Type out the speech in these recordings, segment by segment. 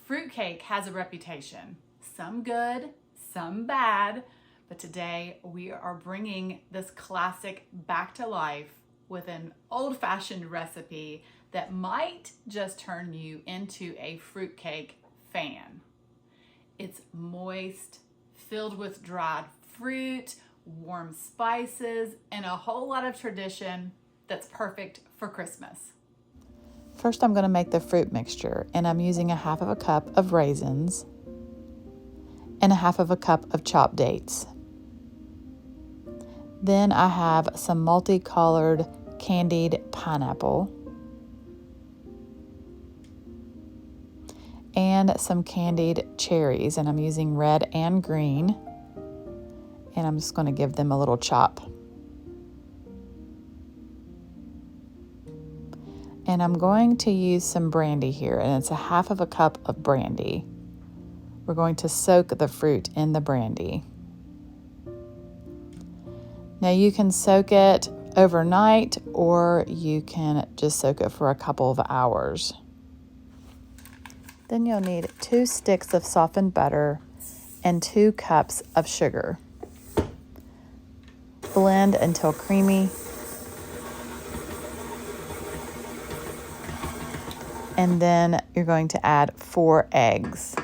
Fruitcake has a reputation, some good, some bad, but today we are bringing this classic back to life with an old-fashioned recipe that might just turn you into a fruitcake fan. It's moist, filled with dried fruit, warm spices, and a whole lot of tradition that's perfect for Christmas. First, I'm going to make the fruit mixture, and I'm using 1/2 cup of raisins and 1/2 cup of chopped dates. Then I have some multicolored candied pineapple and some candied cherries, and I'm using red and green, and I'm just going to give them a little chop. And I'm going to use some brandy here, and it's 1/2 cup of brandy. We're going to soak the fruit in the brandy. Now you can soak it overnight, or you can just soak it for a couple of hours. Then you'll need 2 sticks of softened butter and 2 cups of sugar. Blend until creamy. And then you're going to add 4 eggs.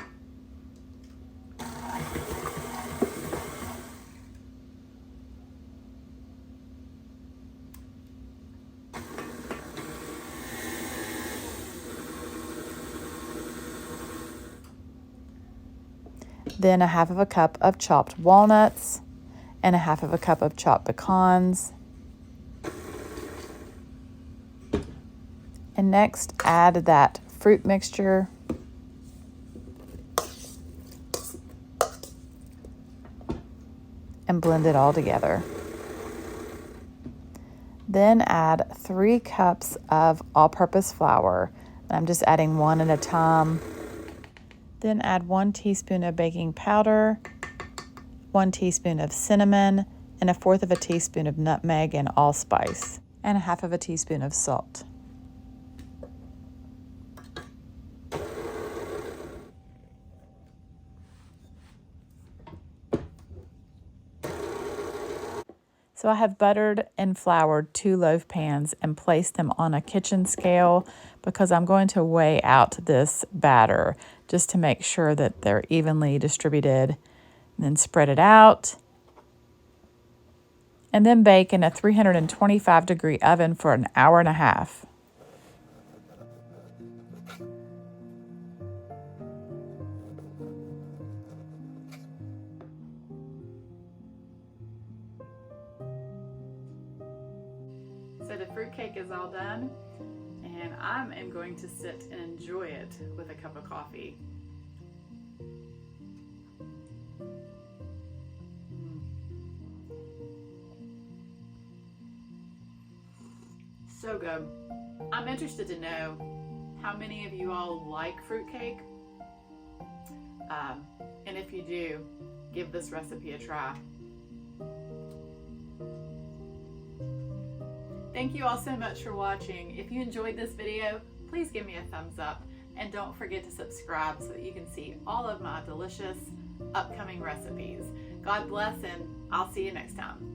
Then 1/2 cup of chopped walnuts and 1/2 cup of chopped pecans. And next, add that fruit mixture. And blend it all together. Then add 3 cups of all-purpose flour. I'm just adding 1 at a time. Then add 1 teaspoon of baking powder, 1 teaspoon of cinnamon, and 1/4 teaspoon of nutmeg and allspice, and 1/2 teaspoon of salt. So I have buttered and floured 2 loaf pans and placed them on a kitchen scale because I'm going to weigh out this batter just to make sure that they're evenly distributed. And then spread it out. And then bake in a 325-degree oven for an hour and a half. So the fruitcake is all done, and I am going to sit and enjoy it with a cup of coffee. So good. I'm interested to know how many of you all like fruitcake, and if you do, give this recipe a try. Thank you all so much for watching. If you enjoyed this video, please give me a thumbs up, and don't forget to subscribe so that you can see all of my delicious upcoming recipes. God bless, and I'll see you next time.